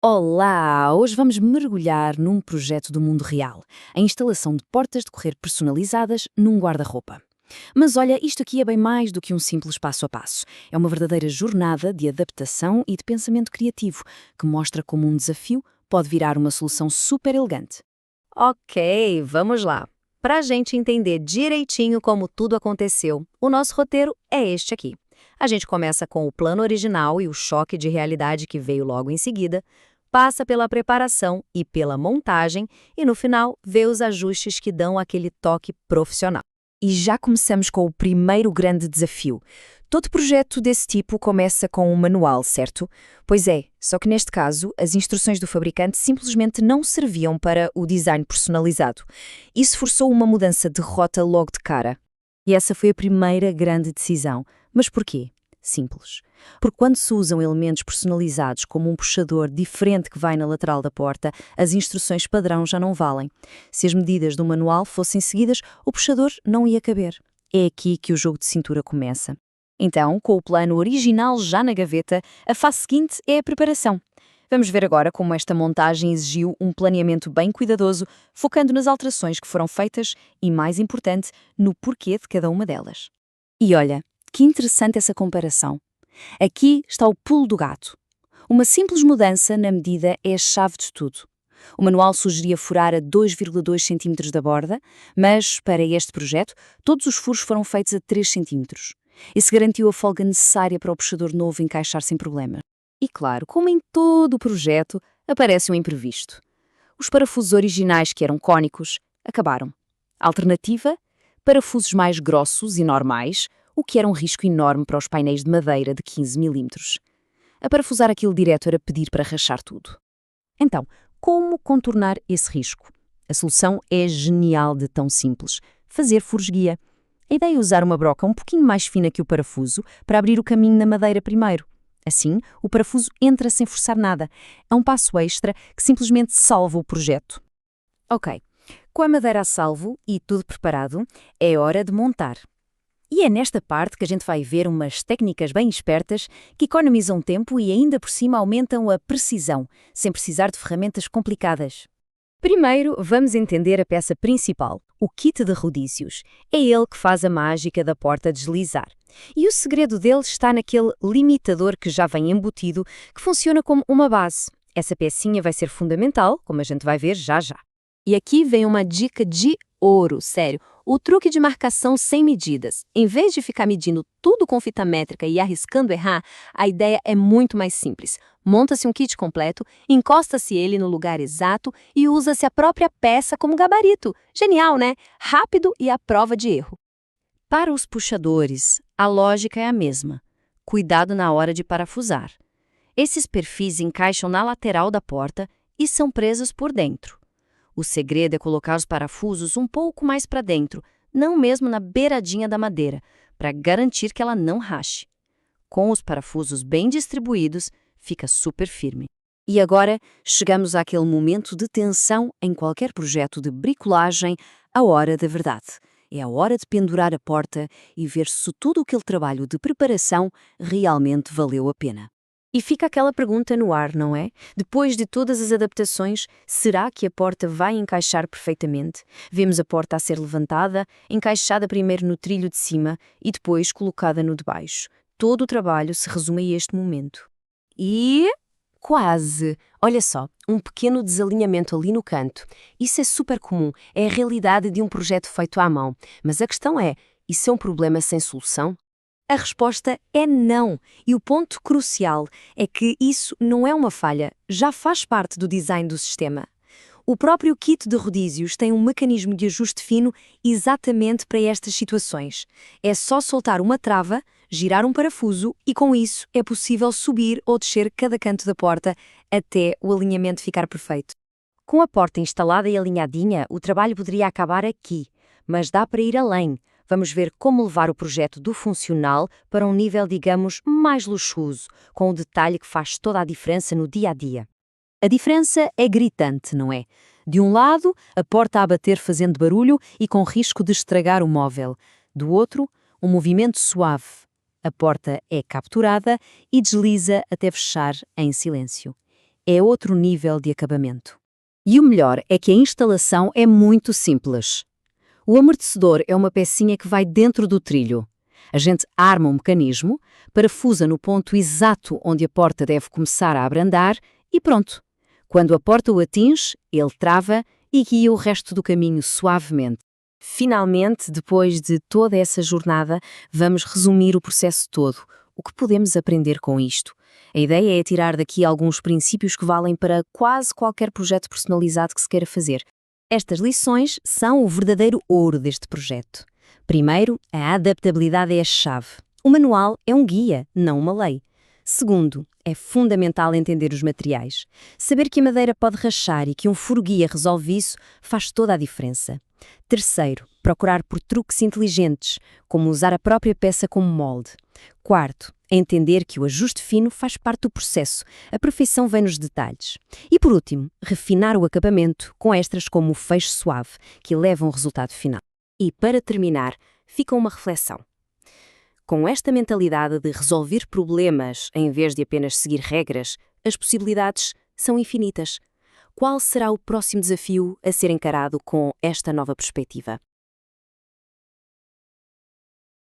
Olá! Hoje vamos mergulhar num projeto do mundo real, a instalação de portas de correr personalizadas num guarda-roupa. Mas olha, isto aqui é bem mais do que um simples passo a passo. É uma verdadeira jornada de adaptação e de pensamento criativo, que mostra como um desafio pode virar uma solução super elegante. Ok, vamos lá. Para a gente entender direitinho como tudo aconteceu, o nosso roteiro é este aqui. A gente começa com o plano original e o choque de realidade que veio logo em seguida, passa pela preparação e pela montagem e, no final, vê os ajustes que dão aquele toque profissional. E já começamos com o primeiro grande desafio. Todo projeto desse tipo começa com um manual, certo? Pois é, só que neste caso, as instruções do fabricante simplesmente não serviam para o design personalizado. Isso forçou uma mudança de rota logo de cara. E essa foi a primeira grande decisão. Mas porquê? Simples. Porque quando se usam elementos personalizados como um puxador diferente que vai na lateral da porta, as instruções padrão já não valem. Se as medidas do manual fossem seguidas, o puxador não ia caber. É aqui que o jogo de cintura começa. Então, com o plano original já na gaveta, a fase seguinte é a preparação. Vamos ver agora como esta montagem exigiu um planeamento bem cuidadoso, focando nas alterações que foram feitas e, mais importante, no porquê de cada uma delas. E olha, que interessante essa comparação. Aqui está o pulo do gato. Uma simples mudança na medida é a chave de tudo. O manual sugeria furar a 2,2 cm da borda, mas, para este projeto, todos os furos foram feitos a 3 cm. Isso garantiu a folga necessária para o puxador novo encaixar sem problema. E claro, como em todo o projeto, aparece um imprevisto. Os parafusos originais, que eram cônicos, acabaram. Alternativa? Parafusos mais grossos e normais, o que era um risco enorme para os painéis de madeira de 15 mm. A parafusar aquilo direto era pedir para rachar tudo. Então, como contornar esse risco? A solução é genial de tão simples: fazer furos-guia. A ideia é usar uma broca um pouquinho mais fina que o parafuso para abrir o caminho na madeira primeiro. Assim, o parafuso entra sem forçar nada. É um passo extra que simplesmente salva o projeto. Ok, com a madeira a salvo e tudo preparado, é hora de montar. E é nesta parte que a gente vai ver umas técnicas bem espertas que economizam tempo e ainda por cima aumentam a precisão, sem precisar de ferramentas complicadas. Primeiro, vamos entender a peça principal, o kit de rodízios. É ele que faz a mágica da porta deslizar. E o segredo dele está naquele limitador que já vem embutido, que funciona como uma base. Essa pecinha vai ser fundamental, como a gente vai ver já já. E aqui vem uma dica de ouro, sério. O truque de marcação sem medidas. Em vez de ficar medindo tudo com fita métrica e arriscando errar, a ideia é muito mais simples. Monta-se um kit completo, encosta-se ele no lugar exato e usa-se a própria peça como gabarito. Genial, né? Rápido e à prova de erro. Para os puxadores, a lógica é a mesma. Cuidado na hora de parafusar. Esses perfis encaixam na lateral da porta e são presos por dentro. O segredo é colocar os parafusos um pouco mais para dentro, não mesmo na beiradinha da madeira, para garantir que ela não rache. Com os parafusos bem distribuídos, fica super firme. E agora chegamos àquele momento de tensão em qualquer projeto de bricolagem, a hora da verdade. É a hora de pendurar a porta e ver se todo aquele trabalho de preparação realmente valeu a pena. E fica aquela pergunta no ar, não é? Depois de todas as adaptações, será que a porta vai encaixar perfeitamente? Vemos a porta a ser levantada, encaixada primeiro no trilho de cima e depois colocada no de baixo. Todo o trabalho se resume a este momento. E... quase! Olha só, um pequeno desalinhamento ali no canto. Isso é super comum, é a realidade de um projeto feito à mão. Mas a questão é, isso é um problema sem solução? A resposta é não. E o ponto crucial é que isso não é uma falha, já faz parte do design do sistema. O próprio kit de rodízios tem um mecanismo de ajuste fino exatamente para estas situações. É só soltar uma trava, girar um parafuso e com isso é possível subir ou descer cada canto da porta até o alinhamento ficar perfeito. Com a porta instalada e alinhadinha, o trabalho poderia acabar aqui, mas dá para ir além. Vamos ver como levar o projeto do funcional para um nível, digamos, mais luxuoso, com o detalhe que faz toda a diferença no dia a dia. A diferença é gritante, não é? De um lado, a porta a bater fazendo barulho e com risco de estragar o móvel. Do outro, um movimento suave. A porta é capturada e desliza até fechar em silêncio. é outro nível de acabamento. E o melhor é que a instalação é muito simples. O amortecedor é uma pecinha que vai dentro do trilho. A gente arma um mecanismo, parafusa no ponto exato onde a porta deve começar a abrandar e pronto. Quando a porta o atinge, ele trava e guia o resto do caminho suavemente. Finalmente, depois de toda essa jornada, vamos resumir o processo todo. O que podemos aprender com isto? A ideia é tirar daqui alguns princípios que valem para quase qualquer projeto personalizado que se queira fazer. Estas lições são o verdadeiro ouro deste projeto. Primeiro, a adaptabilidade é a chave. O manual é um guia, não uma lei. Segundo, é fundamental entender os materiais. Saber que a madeira pode rachar e que um furo-guia resolve isso faz toda a diferença. Terceiro, procurar por truques inteligentes, como usar a própria peça como molde. Quarto, entender que o ajuste fino faz parte do processo, a perfeição vem nos detalhes. E por último, refinar o acabamento com extras como o fecho suave, que elevam o resultado final. E para terminar, fica uma reflexão. Com esta mentalidade de resolver problemas em vez de apenas seguir regras, as possibilidades são infinitas. Qual será o próximo desafio a ser encarado com esta nova perspectiva?